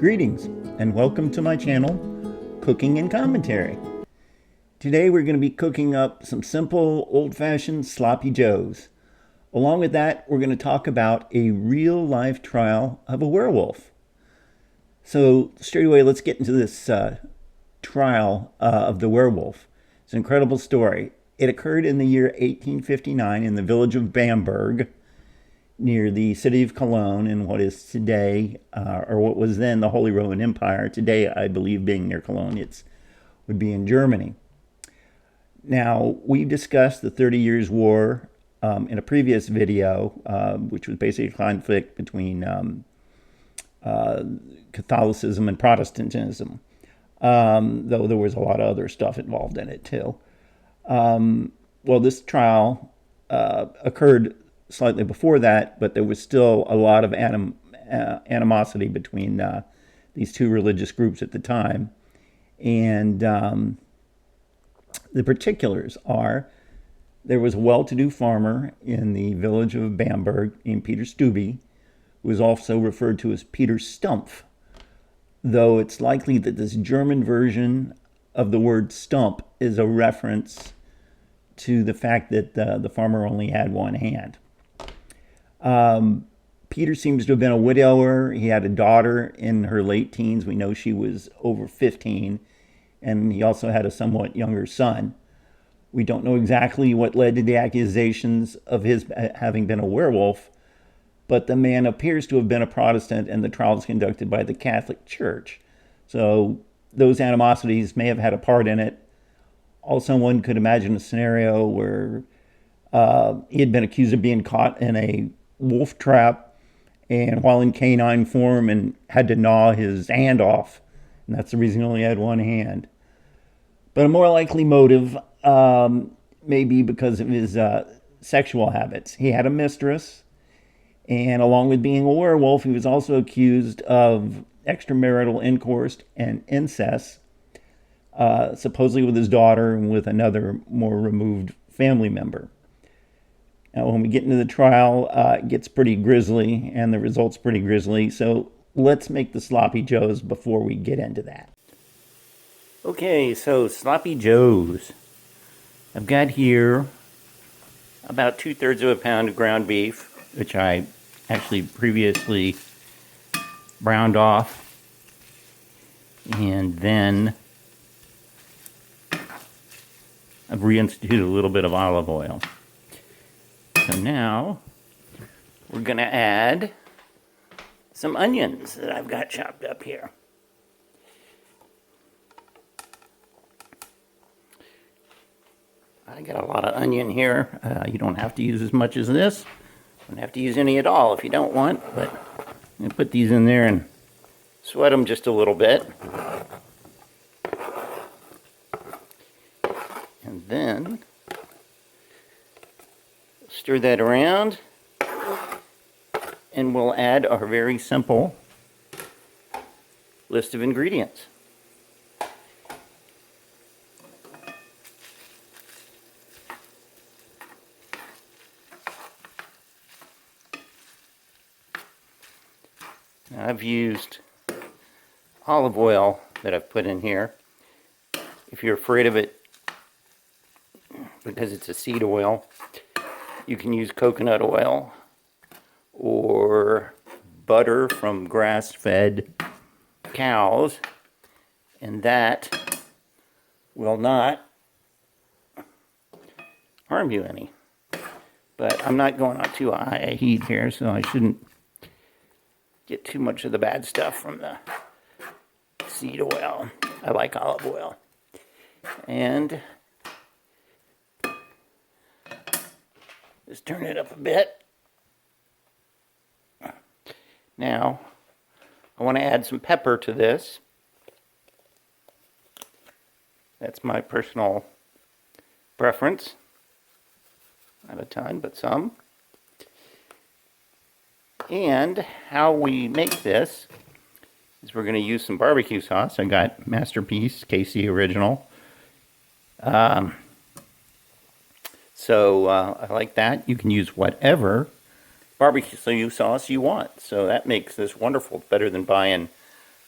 Greetings and welcome to my channel, Cooking and Commentary. Today we're going to be cooking up some simple old-fashioned sloppy joes. Along with that, we're going to talk about a real-life trial of a werewolf. So straight away, let's get into this trial of the werewolf. It's an incredible story. It occurred in the year 1859 in the village of Bedburg, near the city of Cologne in what is today, or what was then the Holy Roman Empire. Today, I believe, being near Cologne, it would be in Germany. Now, we discussed the 30 Years' War in a previous video, which was basically a conflict between Catholicism and Protestantism, though there was a lot of other stuff involved in it too. Well, this trial occurred slightly before that, but there was still a lot of animosity between these two religious groups at the time. And the particulars are, there was a well-to-do farmer in the village of Bamberg named Peter Stubbe, who was also referred to as Peter Stumpf, though it's likely that this German version of the word stump is a reference to the fact that the farmer only had one hand. Peter seems to have been a widower. He had a daughter in her late teens. We know she was over 15. And he also had a somewhat younger son. We don't know exactly what led to the accusations of his having been a werewolf, but the man appears to have been a Protestant, and the trial was conducted by the Catholic Church. So those animosities may have had a part in it. Also, one could imagine a scenario where he had been accused of being caught in a wolf trap, and while in canine form, and had to gnaw his hand off, and that's the reason he only had one hand. But a more likely motive may be because of his sexual habits. He had a mistress, and along with being a werewolf, he was also accused of extramarital intercourse and incest, supposedly with his daughter and with another more removed family member. Now, when we get into the trial, it gets pretty grisly, and the result's pretty grisly. So let's make the sloppy joes before we get into that. Okay, so sloppy joes. I've got here about 2/3 of a pound of ground beef, which I actually previously browned off. And then I've reinstituted a little bit of olive oil. So now we're going to add some onions that I've got chopped up here. I got a lot of onion here. You don't have to use as much as this. You don't have to use any at all if you don't want, but I'm going to put these in there and sweat them just a little bit. And then stir that around, and we'll add our very simple list of ingredients. Now, I've used olive oil that I've put in here. If you're afraid of it because it's a seed oil, you can use coconut oil or butter from grass-fed cows, and that will not harm you any. But I'm not going on too high a heat here, so I shouldn't get too much of the bad stuff from the seed oil. I like olive oil. And just turn it up a bit. Now, I want to add some pepper to this. That's my personal preference. Not a ton, but some. And how we make this is we're going to use some barbecue sauce. I got Masterpiece KC Original. So I like that. You can use whatever barbecue sauce you want. So that makes this wonderful. Better than buying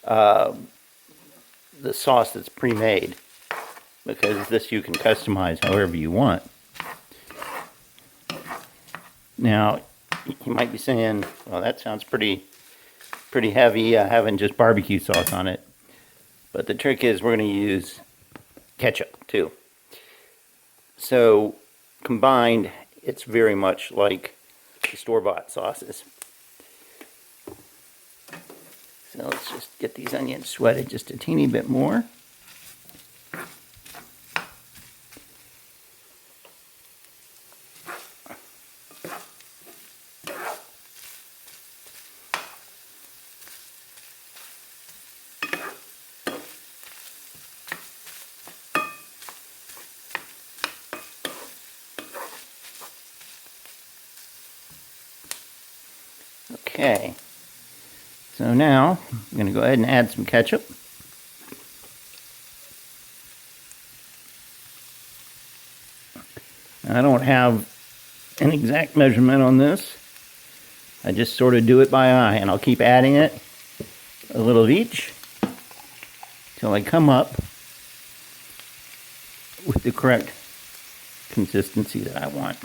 the sauce that's pre-made, because this you can customize however you want. Now, you might be saying, well, that sounds pretty heavy, having just barbecue sauce on it. But the trick is we're going to use ketchup too. So combined, it's very much like the store-bought sauces. So let's just get these onions sweated just a teeny bit more. Okay, so now I'm going to go ahead and add some ketchup. I don't have an exact measurement on this. I just sort of do it by eye, and I'll keep adding it, a little of each, till I come up with the correct consistency that I want.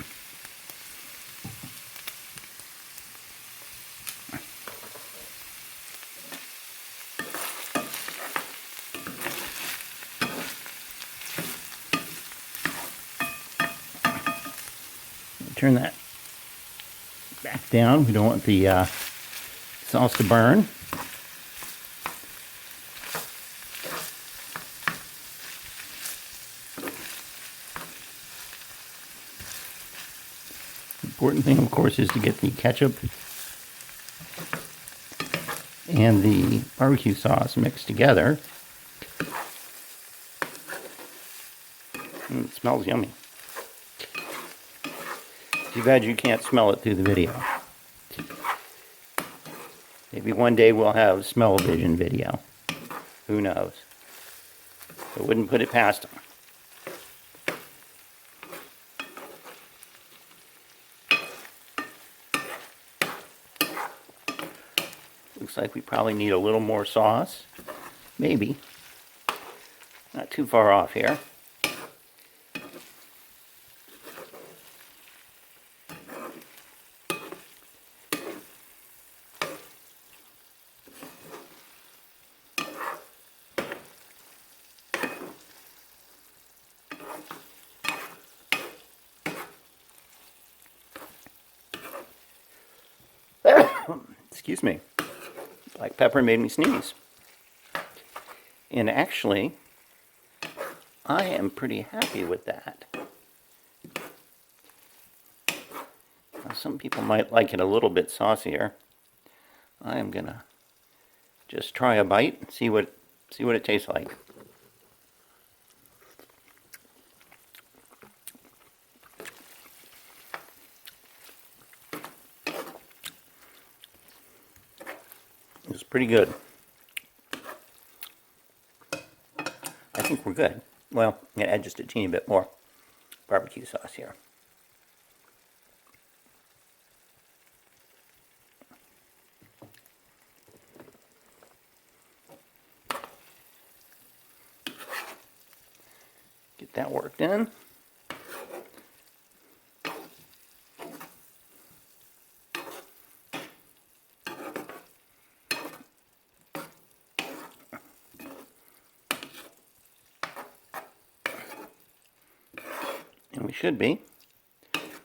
Turn that back down. We don't want the sauce to burn. The important thing, of course, is to get the ketchup and the barbecue sauce mixed together. It smells yummy. Too bad you can't smell it through the video. Maybe one day we'll have smell-o-vision video. Who knows? I wouldn't put it past them. Looks like we probably need a little more sauce. Maybe. Not too far off here. Excuse me. Black pepper made me sneeze. And actually, I am pretty happy with that. Now, some people might like it a little bit saucier. I am gonna just try a bite and see what it tastes like. It's pretty good. I think we're good. Well, I'm going to add just a teeny bit more barbecue sauce here. Get that worked in. And we should be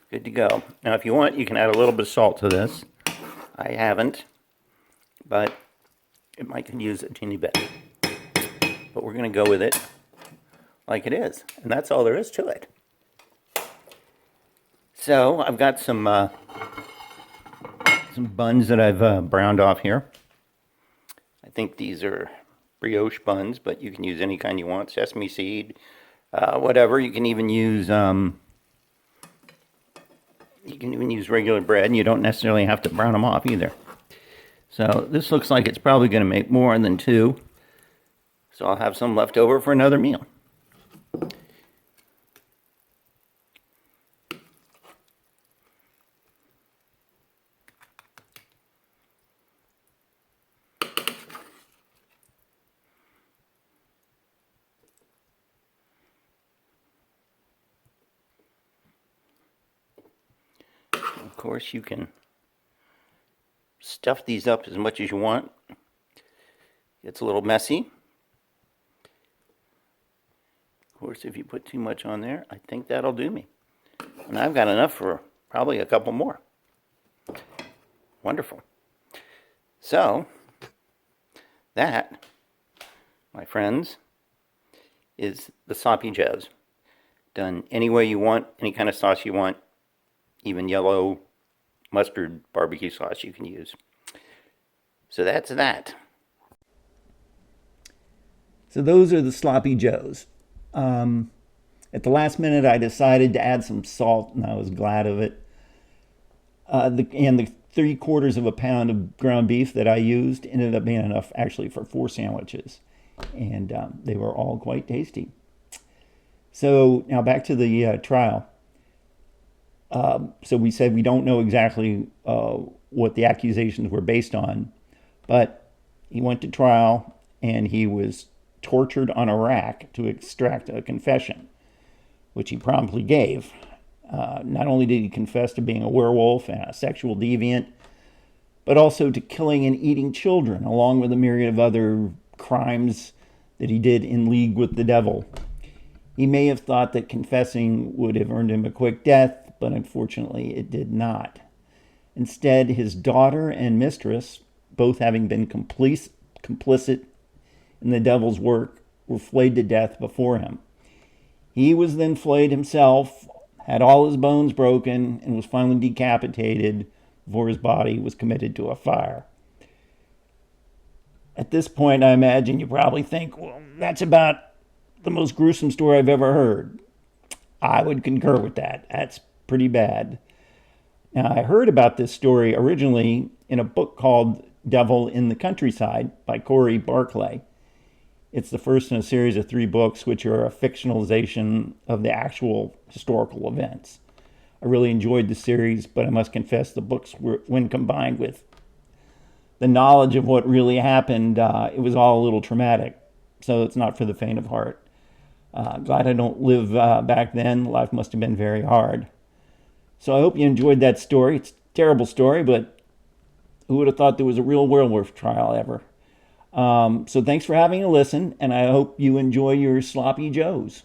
good to go. Now, if you want, you can add a little bit of salt to this. I haven't, but it might use a teeny bit. But we're going to go with it like it is, and that's all there is to it. So I've got some buns that I've browned off here. I think these are brioche buns, but you can use any kind you want, sesame seed, whatever. You can even use regular bread, and you don't necessarily have to brown them off either. So this looks like it's probably going to make more than two. So I'll have some left over for another meal. course, you can stuff these up as much as you want. It's a little messy. Of course, if you put too much on there, I think that'll do me. And I've got enough for probably a couple more. Wonderful. So, that, my friends, is the sloppy joes. Done any way you want, any kind of sauce you want, even yellow mustard barbecue sauce you can use. So that's that. So those are the sloppy joes. At the last minute, I decided to add some salt, and I was glad of it. And the 3/4 of a pound of ground beef that I used ended up being enough actually for 4 sandwiches. And they were all quite tasty. So now back to the trial. So we said we don't know exactly what the accusations were based on, but he went to trial and he was tortured on a rack to extract a confession, which he promptly gave. Not only did he confess to being a werewolf and a sexual deviant, but also to killing and eating children, along with a myriad of other crimes that he did in league with the devil. He may have thought that confessing would have earned him a quick death, but unfortunately it did not. Instead, his daughter and mistress, both having been complicit in the devil's work, were flayed to death before him. He was then flayed himself, had all his bones broken, and was finally decapitated before his body was committed to a fire. At this point, I imagine you probably think, well, that's about the most gruesome story I've ever heard. I would concur with that. That's pretty bad. Now, I heard about this story originally in a book called Devil in the Countryside by Corey Barclay. It's the first in a series of 3 books, which are a fictionalization of the actual historical events. I really enjoyed the series, but I must confess the books were, when combined with the knowledge of what really happened, it was all a little traumatic. So it's not for the faint of heart. Glad I don't live back then. Life must have been very hard. So I hope you enjoyed that story. It's a terrible story, but who would have thought there was a real werewolf trial ever? So thanks for having a listen, and I hope you enjoy your sloppy joes.